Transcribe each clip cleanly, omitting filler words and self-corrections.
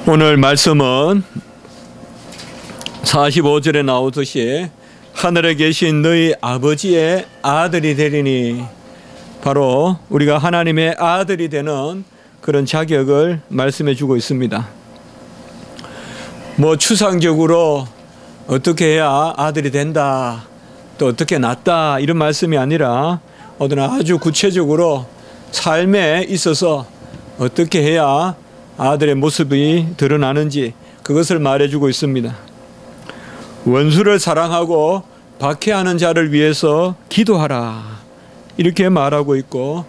오늘 말씀은 45절에 나오듯이 하늘에 계신 너희 아버지의 아들이 되리니, 바로 우리가 하나님의 아들이 되는 그런 자격을 말씀해 주고 있습니다. 뭐 추상적으로 어떻게 해야 아들이 된다, 또 어떻게 낳다, 이런 말씀이 아니라 오늘 아주 구체적으로 삶에 있어서 어떻게 해야 아들의 모습이 드러나는지 그것을 말해주고 있습니다. 원수를 사랑하고 박해하는 자를 위해서 기도하라, 이렇게 말하고 있고,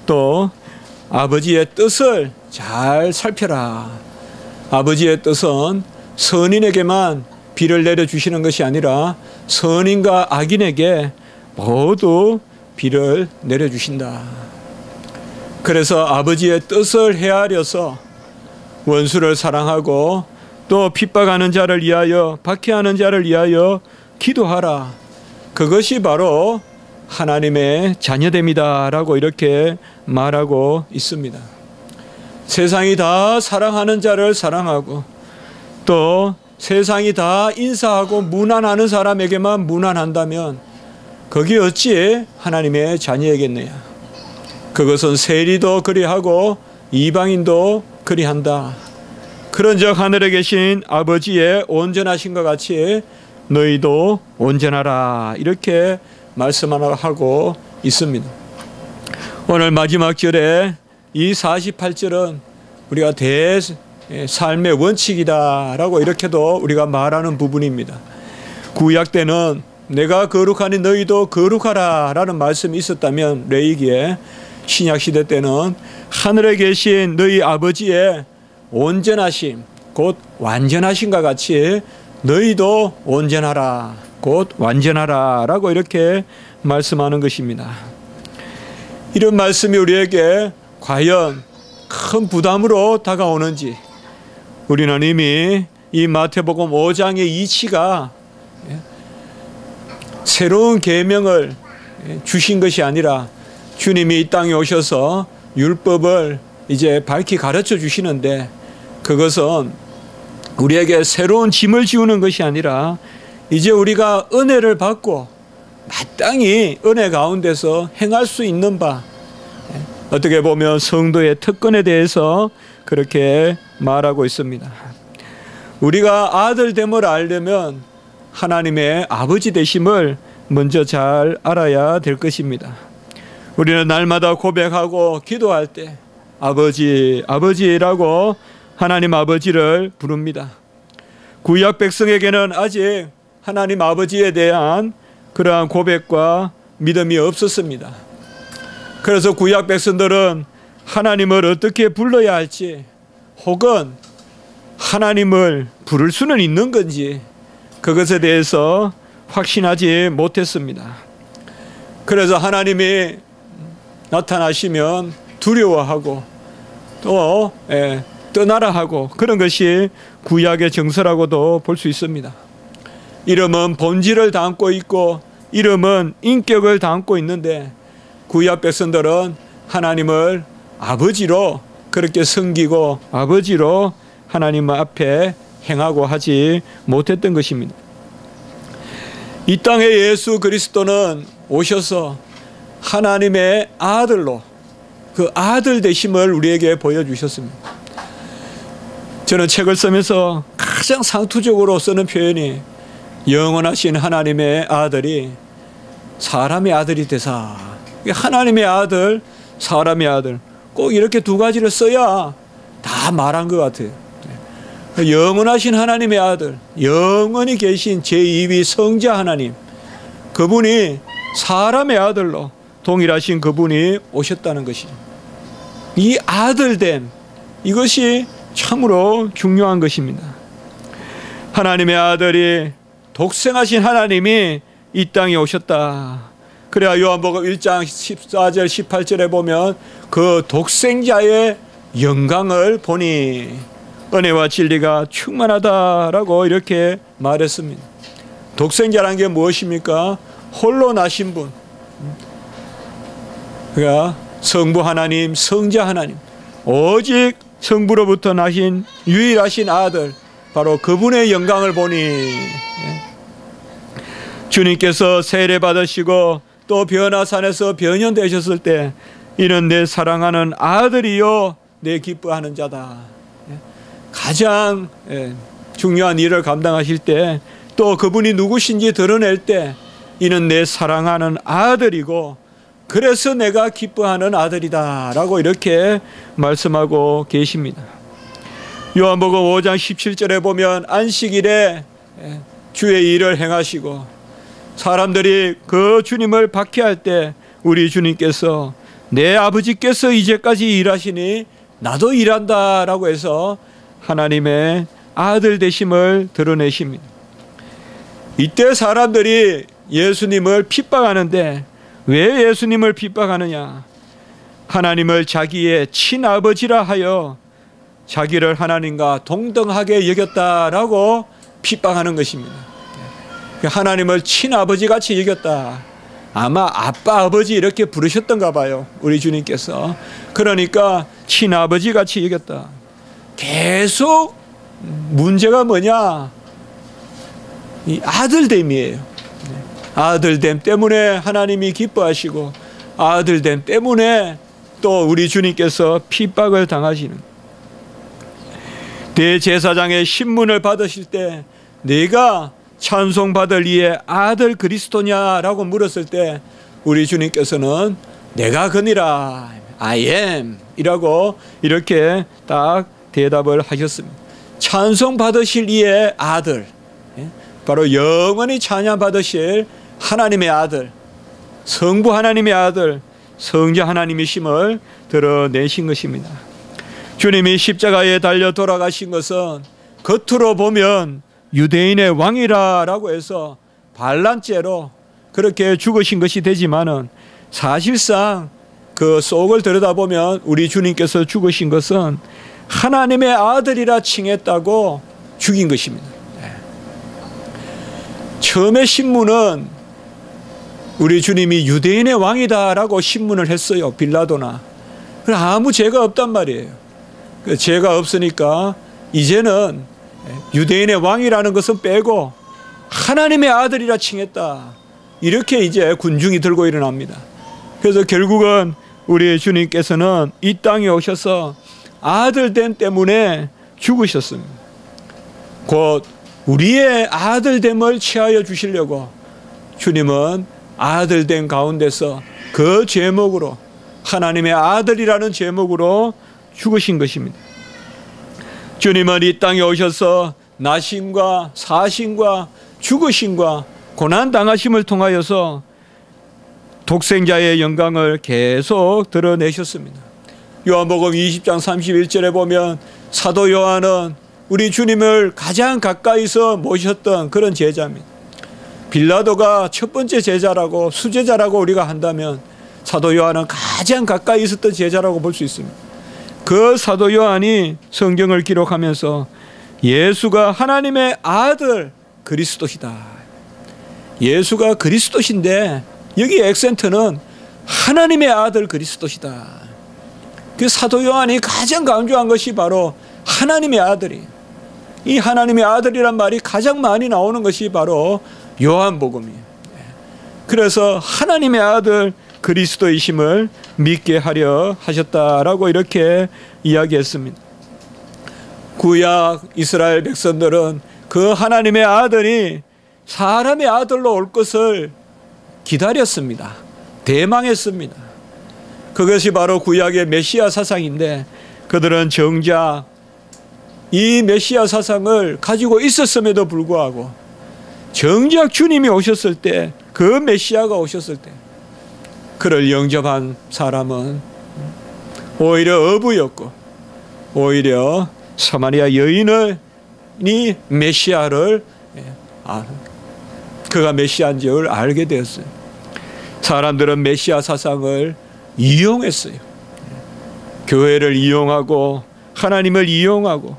또 아버지의 뜻을 잘 살펴라. 아버지의 뜻은 선인에게만 비를 내려주시는 것이 아니라 선인과 악인에게 모두 비를 내려주신다. 그래서 아버지의 뜻을 헤아려서 원수를 사랑하고 또 핍박하는 자를 위하여, 박해하는 자를 위하여 기도하라. 그것이 바로 하나님의 자녀됨이다 라고 이렇게 말하고 있습니다. 세상이 다 사랑하는 자를 사랑하고, 또 세상이 다 인사하고 문안하는 사람에게만 문안한다면 거기 어찌 하나님의 자녀이겠느냐. 그것은 세리도 그리하고 이방인도 그리한다. 그런즉 하늘에 계신 아버지의 온전하신 것 같이 너희도 온전하라, 이렇게 말씀하고 있습니다. 오늘 마지막 절에 이 48절은 우리가 삶의 원칙이다 라고 이렇게도 우리가 말하는 부분입니다. 구약 때는 내가 거룩하니 너희도 거룩하라 라는 말씀이 있었다면 레위기에, 신약 시대 때는 하늘에 계신 너희 아버지의 온전하심, 곧 완전하심과 같이 너희도 온전하라, 곧 완전하라 라고 이렇게 말씀하는 것입니다. 이런 말씀이 우리에게 과연 큰 부담으로 다가오는지, 우리는 이미 이 마태복음 5장의 이치가 새로운 계명을 주신 것이 아니라 주님이 이 땅에 오셔서 율법을 이제 밝히 가르쳐 주시는데, 그것은 우리에게 새로운 짐을 지우는 것이 아니라 이제 우리가 은혜를 받고 마땅히 은혜 가운데서 행할 수 있는 바, 어떻게 보면 성도의 특권에 대해서 그렇게 말하고 있습니다. 우리가 아들됨을 알려면 하나님의 아버지 되심을 먼저 잘 알아야 될 것입니다. 우리는 날마다 고백하고 기도할 때 아버지, 아버지라고 하나님 아버지를 부릅니다. 구약 백성에게는 아직 하나님 아버지에 대한 그러한 고백과 믿음이 없었습니다. 그래서 구약 백성들은 하나님을 어떻게 불러야 할지, 혹은 하나님을 부를 수는 있는 건지 그것에 대해서 확신하지 못했습니다. 그래서 하나님이 나타나시면 두려워하고 또 떠나라 하고, 그런 것이 구약의 정서라고도 볼 수 있습니다. 이름은 본질을 담고 있고 이름은 인격을 담고 있는데, 구약 백성들은 하나님을 아버지로 그렇게 섬기고 아버지로 하나님 앞에 행하고 하지 못했던 것입니다. 이 땅에 예수 그리스도는 오셔서 하나님의 아들로 그 아들 되심을 우리에게 보여주셨습니다. 저는 책을 쓰면서 가장 상투적으로 쓰는 표현이, 영원하신 하나님의 아들이 사람의 아들이 되사. 하나님의 아들, 사람의 아들, 꼭 이렇게 두 가지를 써야 다 말한 것 같아요. 영원하신 하나님의 아들, 영원히 계신 제2위 성자 하나님, 그분이 사람의 아들로 동일하신 그분이 오셨다는 것이죠. 이 아들됨, 이것이 참으로 중요한 것입니다. 하나님의 아들이, 독생하신 하나님이 이 땅에 오셨다. 그래야 요한복음 1장 14절 18절에 보면 그 독생자의 영광을 보니 은혜와 진리가 충만하다라고 이렇게 말했습니다. 독생자라는 게 무엇입니까? 홀로 나신 분. 그러니까 성부 하나님, 성자 하나님, 오직 성부로부터 나신 유일하신 아들, 바로 그분의 영광을 보니 주님께서 세례 받으시고 또 변화산에서 변현되셨을 때 이는 내 사랑하는 아들이요 내 기뻐하는 자다. 가장 중요한 일을 감당하실 때 또 그분이 누구신지 드러낼 때 이는 내 사랑하는 아들이고 그래서 내가 기뻐하는 아들이다 라고 이렇게 말씀하고 계십니다. 요한복음 5장 17절에 보면 안식일에 주의 일을 행하시고 사람들이 그 주님을 박해할 때 우리 주님께서 내 아버지께서 이제까지 일하시니 나도 일한다 라고 해서 하나님의 아들 되심을 드러내십니다. 이때 사람들이 예수님을 핍박하는데 왜 예수님을 핍박하느냐? 하나님을 자기의 친아버지라 하여 자기를 하나님과 동등하게 여겼다라고 핍박하는 것입니다. 하나님을 친아버지 같이 여겼다. 아마 아빠 아버지 이렇게 부르셨던가 봐요, 우리 주님께서. 그러니까 친아버지 같이 여겼다. 계속 문제가 뭐냐? 이 아들됨이에요. 아들됨 때문에 하나님이 기뻐하시고 아들됨 때문에 또 우리 주님께서 핍박을 당하시는. 대제사장의 신문을 받으실 때 네가 찬송받을 이의 아들 그리스도냐라고 물었을 때 우리 주님께서는 내가 그니라 I am 이라고 이렇게 딱 대답을 하셨습니다. 찬송받으실 이의 아들, 바로 영원히 찬양받으실 하나님의 아들, 성부 하나님의 아들, 성자 하나님이심을 드러내신 것입니다. 주님이 십자가에 달려 돌아가신 것은 겉으로 보면 유대인의 왕이라고 해서 반란죄로 그렇게 죽으신 것이 되지만은 사실상 그 속을 들여다보면 우리 주님께서 죽으신 것은 하나님의 아들이라 칭했다고 죽인 것입니다. 처음에 신문은 우리 주님이 유대인의 왕이다라고 신문을 했어요. 빌라도나. 아무 죄가 없단 말이에요. 죄가 없으니까 이제는 유대인의 왕이라는 것은 빼고 하나님의 아들이라 칭했다. 이렇게 이제 군중이 들고 일어납니다. 그래서 결국은 우리 주님께서는 이 땅에 오셔서 아들됨 때문에 죽으셨습니다. 곧 우리의 아들됨을 취하여 주시려고 주님은 아들됨 가운데서 그 제목으로 하나님의 아들이라는 제목으로 죽으신 것입니다. 주님은 이 땅에 오셔서 나심과 사심과 죽으심과 고난당하심을 통하여서 독생자의 영광을 계속 드러내셨습니다. 요한복음 20장 31절에 보면 사도 요한은 우리 주님을 가장 가까이서 모셨던 그런 제자입니다. 빌라도가 첫 번째 제자라고 수제자라고 우리가 한다면 사도 요한은 가장 가까이 있었던 제자라고 볼 수 있습니다. 그 사도 요한이 성경을 기록하면서 예수가 하나님의 아들 그리스도시다. 예수가 그리스도신데 여기 액센트는 하나님의 아들 그리스도시다. 그 사도 요한이 가장 강조한 것이 바로 하나님의 아들이. 이 하나님의 아들이란 말이 가장 많이 나오는 것이 바로 요한복음이에요. 그래서 하나님의 아들 그리스도이심을 믿게 하려 하셨다라고 이렇게 이야기했습니다. 구약 이스라엘 백성들은 그 하나님의 아들이 사람의 아들로 올 것을 기다렸습니다. 대망했습니다. 그것이 바로 구약의 메시아 사상인데 그들은 정작 이 메시아 사상을 가지고 있었음에도 불구하고 정작 주님이 오셨을 때, 그 메시아가 오셨을 때 그를 영접한 사람은 오히려 어부였고 오히려 사마리아 여인이 메시아를 그가 메시아인 줄 알게 되었어요. 사람들은 메시아 사상을 이용했어요. 교회를 이용하고 하나님을 이용하고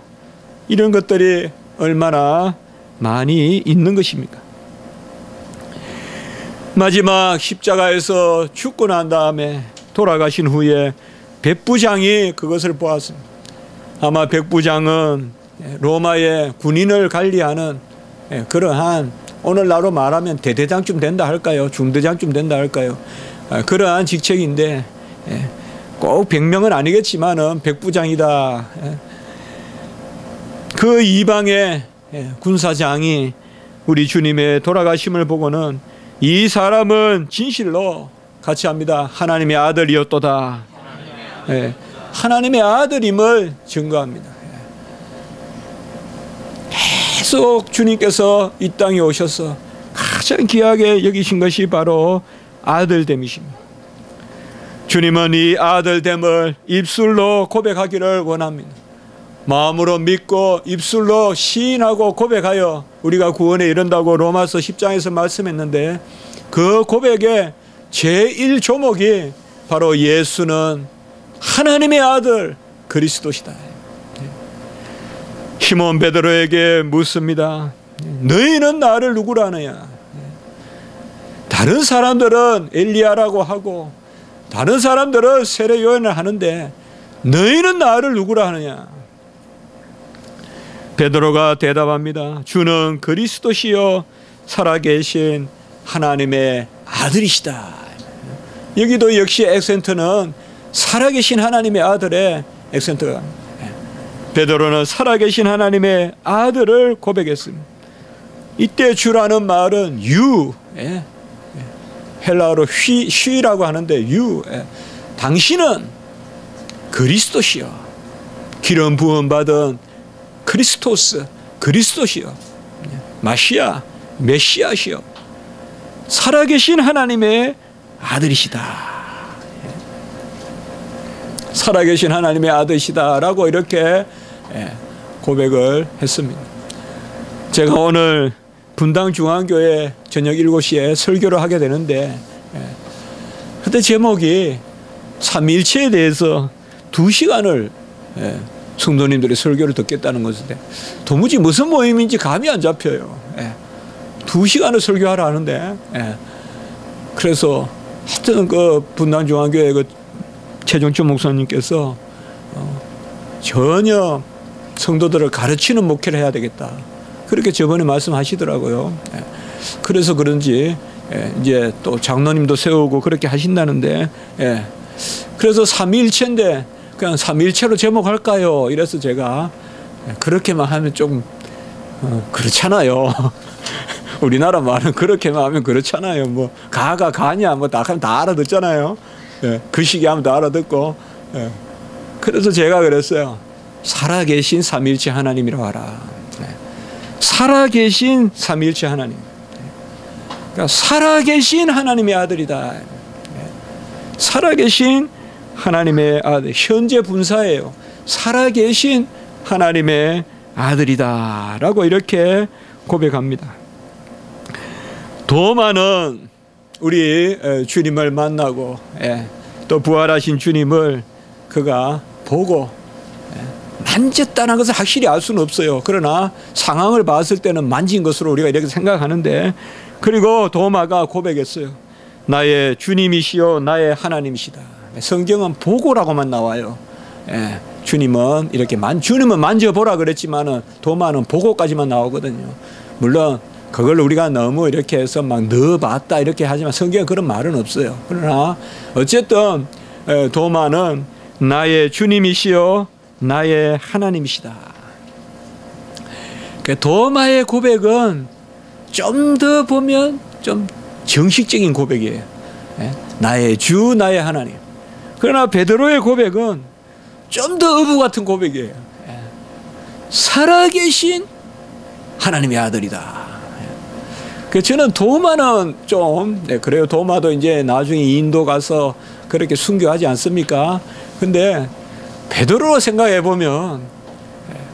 이런 것들이 얼마나 많이 있는 것입니까? 마지막 십자가에서 죽고 난 다음에 돌아가신 후에 백부장이 그것을 보았습니다. 아마 백부장은 로마의 군인을 관리하는 그러한, 오늘날로 말하면 대대장쯤 된다 할까요? 중대장쯤 된다 할까요? 그러한 직책인데 꼭 백명은 아니겠지만은 백부장이다. 그 이방의 군사장이 우리 주님의 돌아가심을 보고는 이 사람은 진실로 같이 합니다. 하나님의 아들이었도다. 하나님의 아들임을 증거합니다. 계속 주님께서 이 땅에 오셔서 가장 귀하게 여기신 것이 바로 아들됨이십니다. 주님은 이 아들됨을 입술로 고백하기를 원합니다. 마음으로 믿고 입술로 시인하고 고백하여 우리가 구원에 이른다고 로마서 10장에서 말씀했는데, 그 고백의 제1조목이 바로 예수는 하나님의 아들 그리스도시다. 시몬 베드로에게 묻습니다. 너희는 나를 누구라 하느냐? 다른 사람들은 엘리야라고 하고 다른 사람들은 세례 요한을 하는데 너희는 나를 누구라 하느냐? 베드로가 대답합니다. 주는 그리스도시요 살아계신 하나님의 아들이시다. 여기도 역시 액센트는 살아계신 하나님의 아들의 액센트가 갑니다. 베드로는 살아계신 하나님의 아들을 고백했습니다. 이때 주라는 말은 유, 헬라어로 쉬라고 하는데 유, 당신은 그리스도시요 기름 부음 받은 크리스토스, 그리스도시요 마시아, 메시아시요 살아계신 하나님의 아들이시다. 살아계신 하나님의 아들이시다라고 이렇게 고백을 했습니다. 제가 오늘 분당중앙교회 저녁 7시에 설교를 하게 되는데, 그때 제목이 삼위일체에 대해서 2시간을 성도님들의 설교를 듣겠다는 것인데 도무지 무슨 모임인지 감이 안 잡혀요. 2시간을 설교하라 하는데, 그래서 하여튼 그 분당중앙교회 그 최종철 목사님께서 전혀 성도들을 가르치는 목회를 해야 되겠다. 그렇게 저번에 말씀하시더라고요. 그래서 그런지 이제 또 장로님도 세우고 그렇게 하신다는데, 그래서 삼위일체인데 그냥 삼위일체로 제목할까요? 이래서 제가 그렇게만 하면 좀 그렇잖아요. 우리나라 말은 그렇게만 하면 그렇잖아요. 뭐 가가 가냐 뭐 다 하면 다 알아듣잖아요. 그 시기 하면 다 알아듣고. 그래서 제가 그랬어요. 살아계신 삼위일체 하나님이라고 하라. 살아계신 삼위일체 하나님. 그러니까 살아계신 하나님의 아들이다. 살아계신 하나님의 아들, 현재 분사예요. 살아계신 하나님의 아들이다 라고 이렇게 고백합니다. 도마는 우리 주님을 만나고 또 부활하신 주님을 그가 보고 만졌다는 것을 확실히 알 수는 없어요. 그러나 상황을 봤을 때는 만진 것으로 우리가 이렇게 생각하는데, 그리고 도마가 고백했어요. 나의 주님이시요 나의 하나님이시다. 성경은 보고라고만 나와요. 주님은 이렇게 주님은 만져보라 그랬지만은 도마는 보고까지만 나오거든요. 물론 그걸 우리가 너무 이렇게 해서 막 넣어봤다 이렇게 하지만 성경에 그런 말은 없어요. 그러나 어쨌든 도마는 나의 주님이시요 나의 하나님이시다. 도마의 고백은 좀 더 보면 좀 정식적인 고백이에요. 나의 주 나의 하나님. 그러나 베드로의 고백은 좀 더 어부 같은 고백이에요. 살아계신 하나님의 아들이다. 저는 도마는 좀 그래요. 도마도 이제 나중에 인도 가서 그렇게 순교하지 않습니까? 근데 베드로 생각해 보면,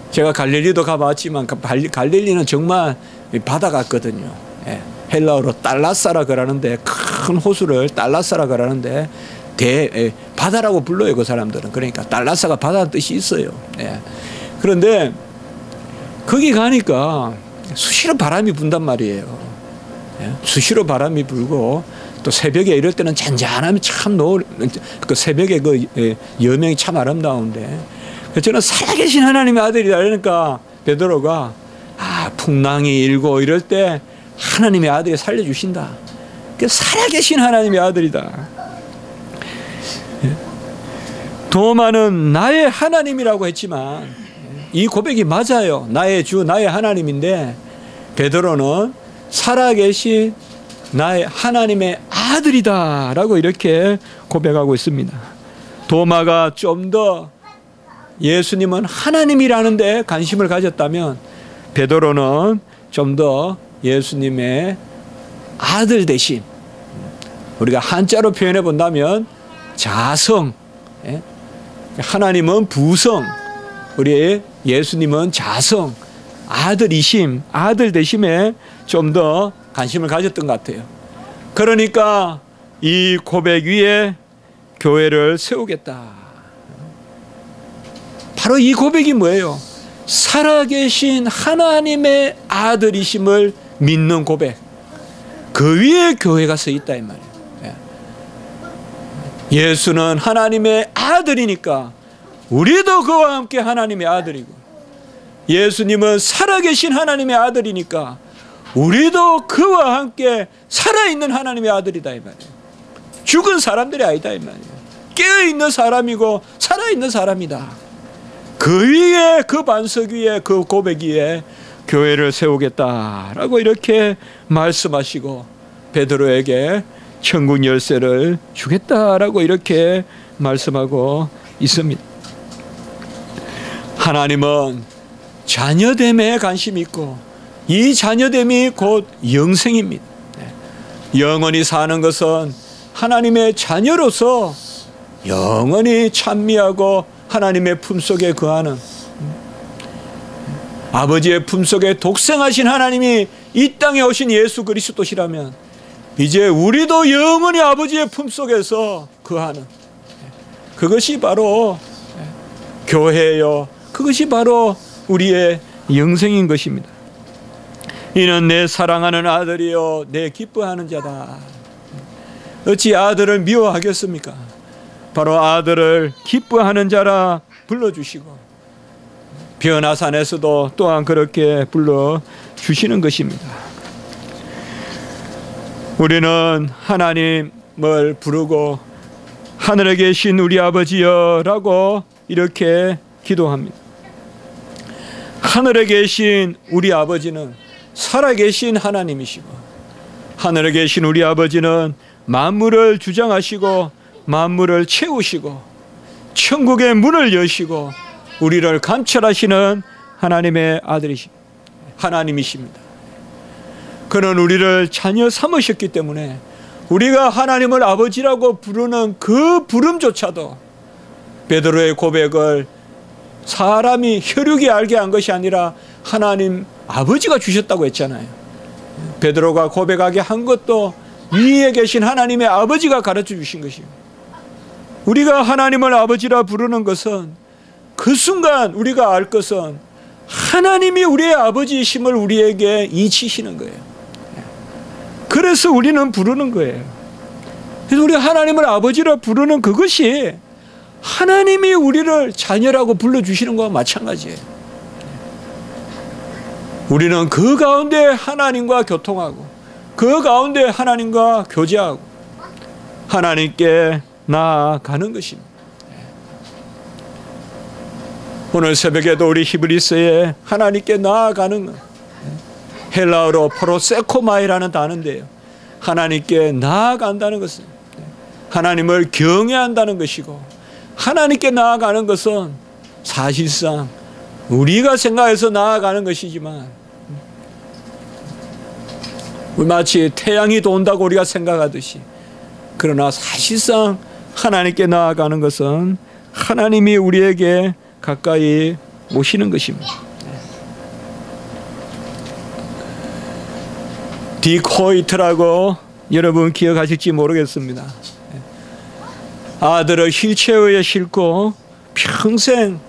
제가 갈릴리도 가봤지만 갈릴리는 정말 바다 같거든요. 헬라어로 달라사라 그러는데, 큰 호수를 달라사라 그러는데 바다라고 불러요, 그 사람들은. 그러니까 달라사가 바다 뜻이 있어요. 예. 그런데 거기 가니까 수시로 바람이 분단 말이에요. 예. 수시로 바람이 불고 또 새벽에 이럴 때는 잔잔하면 참 그 새벽에 그 여명이 참 아름다운데, 저는 살아계신 하나님의 아들이다. 그러니까 베드로가 풍랑이 일고 이럴 때 하나님의 아들이 살려주신다. 살아계신 하나님의 아들이다. 도마는 나의 하나님이라고 했지만 이 고백이 맞아요. 나의 주, 나의 하나님인데, 베드로는 살아계신 나의 하나님의 아들이다 라고 이렇게 고백하고 있습니다. 도마가 좀 더 예수님은 하나님이라는 데 관심을 가졌다면, 베드로는 좀 더 예수님의 아들 대신, 우리가 한자로 표현해 본다면 자성, 하나님은 부성, 우리 예수님은 자성, 아들이심, 아들 대심에 좀 더 관심을 가졌던 것 같아요. 그러니까 이 고백 위에 교회를 세우겠다. 바로 이 고백이 뭐예요? 살아계신 하나님의 아들이심을 믿는 고백. 그 위에 교회가 서 있다 이 말이에요. 예수는 하나님의 아들이니까 우리도 그와 함께 하나님의 아들이고, 예수님은 살아계신 하나님의 아들이니까 우리도 그와 함께 살아있는 하나님의 아들이다 이 말이에요. 죽은 사람들이 아니다 이 말이에요. 깨어있는 사람이고 살아있는 사람이다. 그 위에, 그 반석 위에, 그 고백 위에 교회를 세우겠다라고 이렇게 말씀하시고, 베드로에게 천국 열쇠를 주겠다라고 이렇게 말씀하고 있습니다. 하나님은 자녀됨에 관심이 있고, 이 자녀됨이 곧 영생입니다. 영원히 사는 것은 하나님의 자녀로서 영원히 찬미하고 하나님의 품속에 거하는, 아버지의 품속에 독생하신 하나님이 이 땅에 오신 예수 그리스도시라면 이제 우리도 영원히 아버지의 품속에서 거하는, 그것이 바로 교회요, 그것이 바로 우리의 영생인 것입니다. 이는 내 사랑하는 아들이요 내 기뻐하는 자다. 어찌 아들을 미워하겠습니까? 바로 아들을 기뻐하는 자라 불러주시고, 변화산에서도 또한 그렇게 불러주시는 것입니다. 우리는 하나님을 부르고 하늘에 계신 우리 아버지여 라고 이렇게 기도합니다. 하늘에 계신 우리 아버지는 살아계신 하나님이시고, 하늘에 계신 우리 아버지는 만물을 주장하시고 만물을 채우시고 천국의 문을 여시고 우리를 감찰하시는 하나님의 하나님이십니다. 그는 우리를 자녀 삼으셨기 때문에 우리가 하나님을 아버지라고 부르는 그 부름조차도 베드로의 고백을 사람이 혈육이 알게 한 것이 아니라 하나님 아버지가 주셨다고 했잖아요. 베드로가 고백하게 한 것도 위에 계신 하나님의 아버지가 가르쳐 주신 것입니다. 우리가 하나님을 아버지라 부르는 것은 그 순간 우리가 알 것은 하나님이 우리의 아버지이심을 우리에게 잊히시는 거예요. 그래서 우리는 부르는 거예요. 그래서 우리 하나님을 아버지라 부르는 그것이 하나님이 우리를 자녀라고 불러주시는 것과 마찬가지예요. 우리는 그 가운데 하나님과 교통하고 그 가운데 하나님과 교제하고 하나님께 나아가는 것입니다. 오늘 새벽에도 우리 히브리서에 하나님께 나아가는 것, 헬라어로 프로세코마이라는 단어인데요, 하나님께 나아간다는 것은 하나님을 경외한다는 것이고, 하나님께 나아가는 것은 사실상 우리가 생각해서 나아가는 것이지만 마치 태양이 돈다고 우리가 생각하듯이, 그러나 사실상 하나님께 나아가는 것은 하나님이 우리에게 가까이 오시는 것입니다. 디코이트라고 여러분 기억하실지 모르겠습니다. 아들을 휠체어에 싣고 평생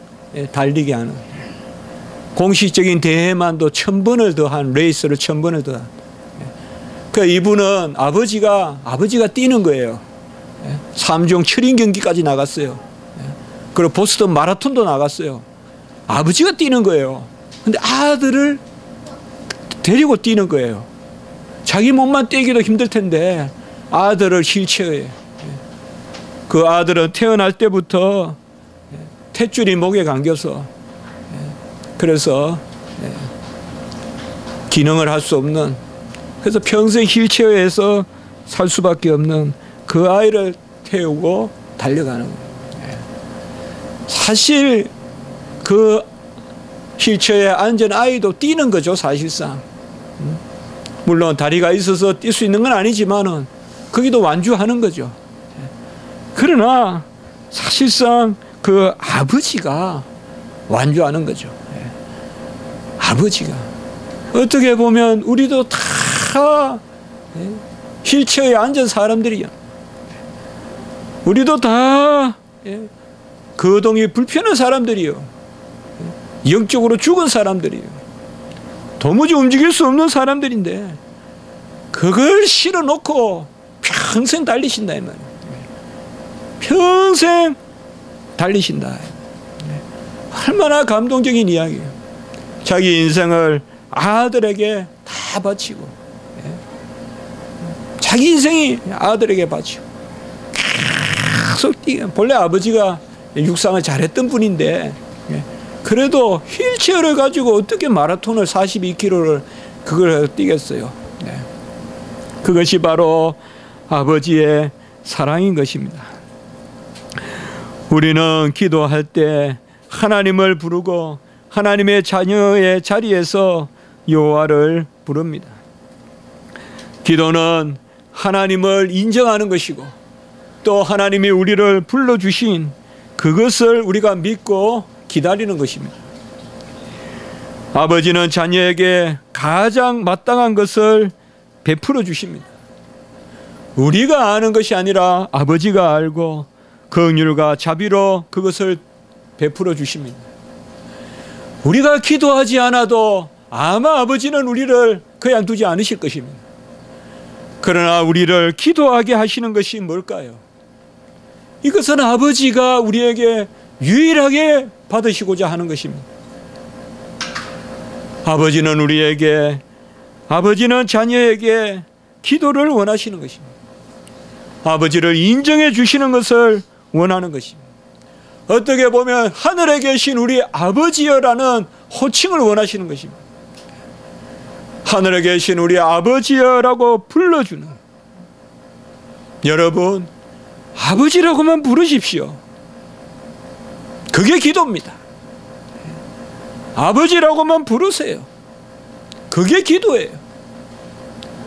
달리게 하는, 공식적인 대회만도 1000번을 더한, 레이스를 1000번을 더한. 그 이분은 아버지가 뛰는 거예요. 3종 7인 경기까지 나갔어요. 그리고 보스턴 마라톤도 나갔어요. 아버지가 뛰는 거예요. 근데 아들을 데리고 뛰는 거예요. 자기 몸만 뛰기도 힘들 텐데 아들을 휠체어에. 그 아들은 태어날 때부터 탯줄이 목에 감겨서, 그래서 기능을 할 수 없는, 그래서 평생 휠체어에서 살 수밖에 없는 그 아이를 태우고 달려가는 거예요. 사실 그 휠체어에 앉은 아이도 뛰는 거죠, 사실상. 물론 다리가 있어서 뛸 수 있는 건 아니지만은 거기도 완주하는 거죠. 그러나 사실상 그 아버지가 완주하는 거죠. 아버지가. 어떻게 보면 우리도 다 휠체어에 앉은 사람들이야. 우리도 다 거동이 불편한 사람들이요. 영적으로 죽은 사람들이요. 도무지 움직일 수 없는 사람들인데 그걸 실어놓고 평생 달리신다 이 말이에요. 평생 달리신다. 얼마나 감동적인 이야기예요. 자기 인생을 아들에게 다 바치고, 자기 인생이 아들에게 바치고 계속 뛰어. 본래 아버지가 육상을 잘했던 분인데 그래도 휠체어를 가지고 어떻게 마라톤을 42km를 그걸 뛰겠어요. 그것이 바로 아버지의 사랑인 것입니다. 우리는 기도할 때 하나님을 부르고 하나님의 자녀의 자리에서 여호와를 부릅니다. 기도는 하나님을 인정하는 것이고 또 하나님이 우리를 불러주신 그것을 우리가 믿고 기다리는 것입니다. 아버지는 자녀에게 가장 마땅한 것을 베풀어 주십니다. 우리가 아는 것이 아니라 아버지가 알고 긍휼과 자비로 그것을 베풀어 주십니다. 우리가 기도하지 않아도 아마 아버지는 우리를 그냥 두지 않으실 것입니다. 그러나 우리를 기도하게 하시는 것이 뭘까요? 이것은 아버지가 우리에게 유일하게 받으시고자 하는 것입니다. 아버지는 자녀에게 기도를 원하시는 것입니다. 아버지를 인정해 주시는 것을 원하는 것입니다. 어떻게 보면 하늘에 계신 우리 아버지여라는 호칭을 원하시는 것입니다. 하늘에 계신 우리 아버지여라고 불러주는, 여러분 아버지라고만 부르십시오. 그게 기도입니다. 아버지라고만 부르세요. 그게 기도예요.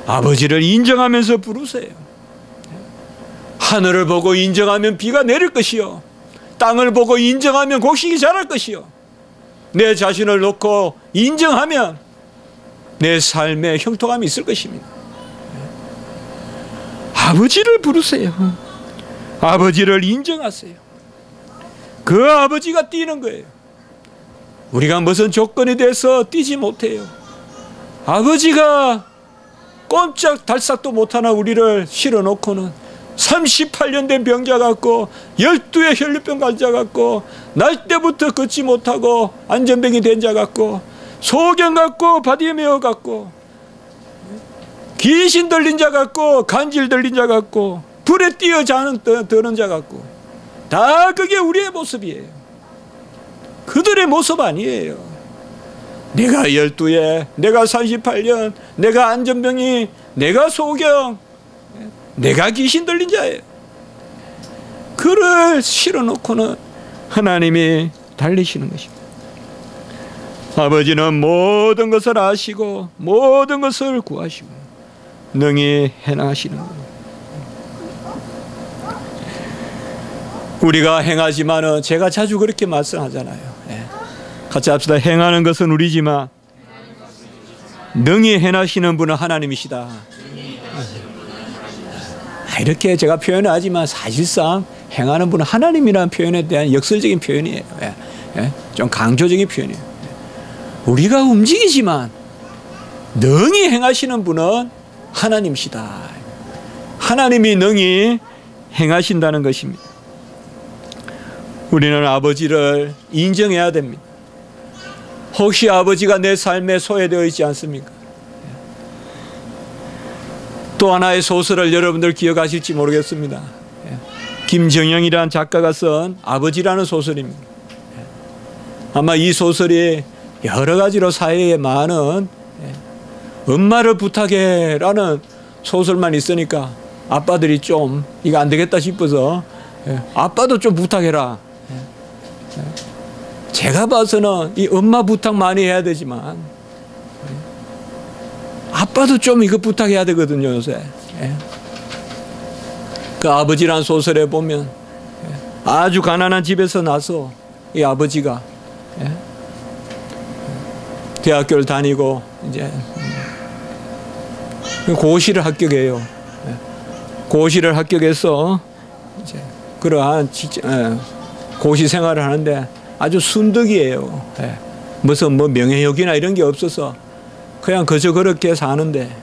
아버지를 인정하면서 부르세요. 하늘을 보고 인정하면 비가 내릴 것이요, 땅을 보고 인정하면 곡식이 자랄 것이요, 내 자신을 놓고 인정하면 내 삶에 형통함이 있을 것입니다. 아버지를 부르세요. 아버지를 인정하세요. 그 아버지가 뛰는 거예요. 우리가 무슨 조건에 대해서 뛰지 못해요. 아버지가 꼼짝 달싹도 못하나 우리를 실어놓고는 38년 된 병자 같고 12의 혈류병 환자 같고 날 때부터 걷지 못하고 안전병이 된 자 같고 소경 같고 바디메어 같고 귀신 들린 자 같고 간질 들린 자 같고 불에 뛰어 드는 자 같고, 다 그게 우리의 모습이에요. 그들의 모습 아니에요. 내가 12에, 내가 38년, 내가 안전병이, 내가 소경, 내가 귀신 들린 자예요. 그를 실어놓고는 하나님이 달리시는 것입니다. 아버지는 모든 것을 아시고 모든 것을 구하시고 능히 행하시는 겁니다. 우리가 행하지만은, 제가 자주 그렇게 말씀하잖아요. 같이 합시다. 행하는 것은 우리지만 능히 행하시는 분은 하나님이시다. 이렇게 제가 표현을 하지만 사실상 행하는 분은 하나님이라는 표현에 대한 역설적인 표현이에요. 좀 강조적인 표현이에요. 우리가 움직이지만 능히 행하시는 분은 하나님이시다. 하나님이 능히 행하신다는 것입니다. 우리는 아버지를 인정해야 됩니다. 혹시 아버지가 내 삶에 소외되어 있지 않습니까? 또 하나의 소설을 여러분들 기억하실지 모르겠습니다. 김정영이라는 작가가 쓴 아버지라는 소설입니다. 아마 이 소설이 여러 가지로 사회에 많은 엄마를 부탁해라는 소설만 있으니까 아빠들이 좀 이거 안 되겠다 싶어서 아빠도 좀 부탁해라. 제가 봐서는 이 엄마 부탁 많이 해야 되지만 아빠도 좀 이거 부탁해야 되거든요, 요새. 그 아버지란 소설에 보면 아주 가난한 집에서 나서 이 아버지가 대학교를 다니고 이제 고시를 합격해요. 고시를 합격해서 이제 그러한 고시 생활을 하는데 아주 순덕이에요. 무슨 뭐 명예욕이나 이런 게 없어서 그냥 그저 그렇게 사는데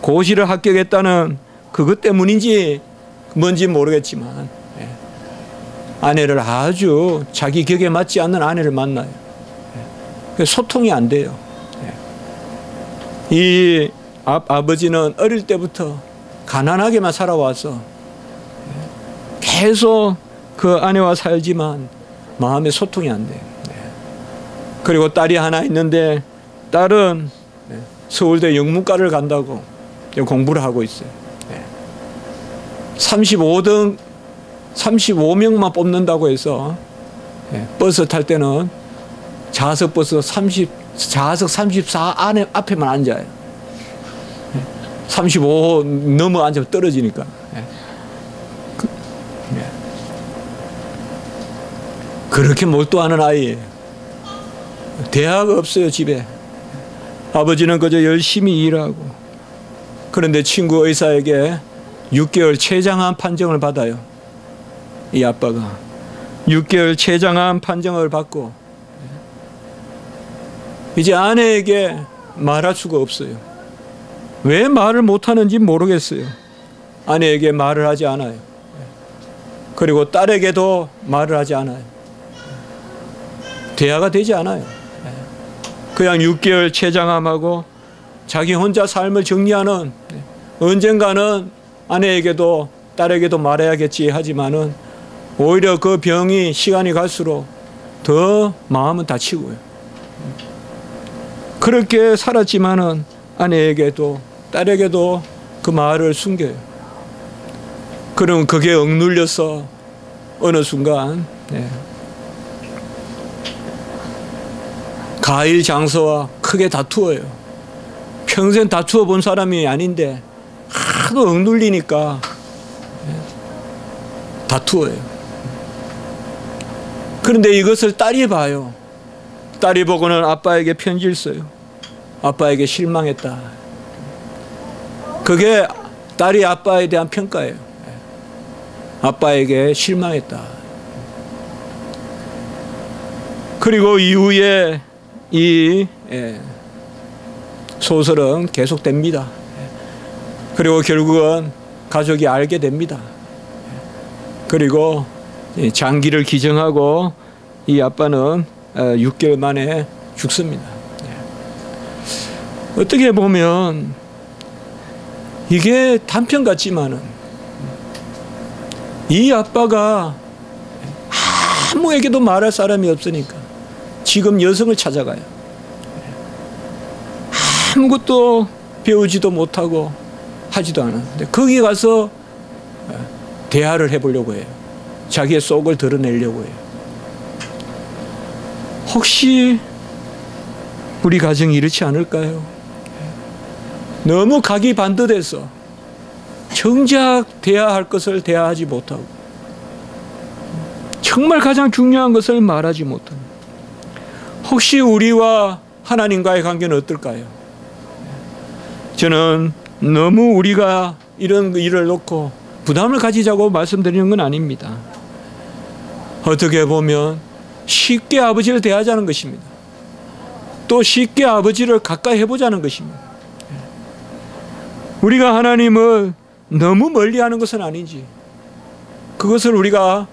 고시를 합격했다는 그것 때문인지 뭔지 모르겠지만 아내를 아주 자기 격에 맞지 않는 아내를 만나요. 소통이 안 돼요. 이 아버지는 어릴 때부터 가난하게만 살아와서 계속 그 아내와 살지만 마음에 소통이 안 돼요. 그리고 딸이 하나 있는데 딸은 서울대 영문과를 간다고 공부를 하고 있어요. 35명만 뽑는다고 해서 버스 탈 때는 좌석 버스 좌석 34 안에 앞에만 앉아요. 35 넘어 앉으면 떨어지니까. 그렇게 몰두하는 아이예요. 대학 없어요, 집에. 아버지는 그저 열심히 일하고. 그런데 친구 의사에게 6개월 췌장암 판정을 받아요. 이 아빠가 6개월 췌장암 판정을 받고 이제 아내에게 말할 수가 없어요. 왜 말을 못하는지 모르겠어요. 아내에게 말을 하지 않아요. 그리고 딸에게도 말을 하지 않아요. 대화가 되지 않아요. 그냥 6개월 췌장암하고 자기 혼자 삶을 정리하는, 언젠가는 아내에게도 딸에게도 말해야겠지 하지만은 오히려 그 병이 시간이 갈수록 더 마음은 다치고요. 그렇게 살았지만은 아내에게도 딸에게도 그 말을 숨겨요. 그럼 그게 억눌려서 어느 순간 가일 장서와 크게 다투어요. 평생 다투어 본 사람이 아닌데 하도 억눌리니까 다투어요. 그런데 이것을 딸이 봐요. 딸이 보고는 아빠에게 편지를 써요. 아빠에게 실망했다. 그게 딸이 아빠에 대한 평가예요. 아빠에게 실망했다. 그리고 이후에 이 소설은 계속됩니다. 그리고 결국은 가족이 알게 됩니다. 그리고 장기를 기증하고 이 아빠는 6개월 만에 죽습니다. 어떻게 보면 이게 단편 같지만은 이 아빠가 아무에게도 말할 사람이 없으니까 지금 여성을 찾아가요. 아무것도 배우지도 못하고 하지도 않았는데 거기 가서 대화를 해보려고 해요. 자기의 속을 드러내려고 해요. 혹시 우리 가정이 이렇지 않을까요? 너무 각이 반듯해서 정작 대화할 것을 대화하지 못하고 정말 가장 중요한 것을 말하지 못합니다. 혹시 우리와 하나님과의 관계는 어떨까요? 저는 너무 우리가 이런 일을 놓고 부담을 가지자고 말씀드리는 건 아닙니다. 어떻게 보면 쉽게 아버지를 대하자는 것입니다. 또 쉽게 아버지를 가까이 해보자는 것입니다. 우리가 하나님을 너무 멀리하는 것은 아닌지, 그것을 우리가